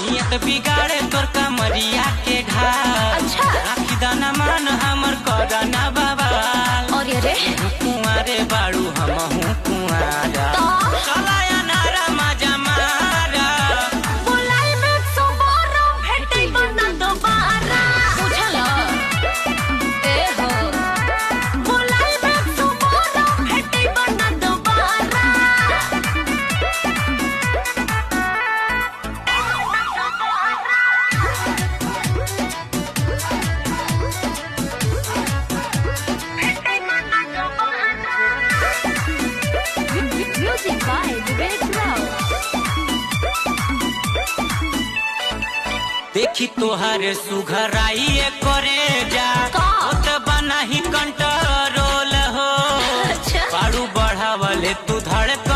नियत बिगाड़े तोर कमरिया के ढाल। अच्छा राखी दाना मान हमर करना बवाल। और ये रे कुंवारे बाड़ू हमहू कुंवारा चला नारा मजा मारा। बुलाई में सुबोरो भेटे बना दोबारा बुझला ए हो। बुलाई में सुबोरो भेटे बना दोबारा। Music by Vivek Rao. देखी तोहर सुघराई करे जा होत बना ही कंट्रोल हो। अच्छा बाड़ू बढ़ावले तू धड़क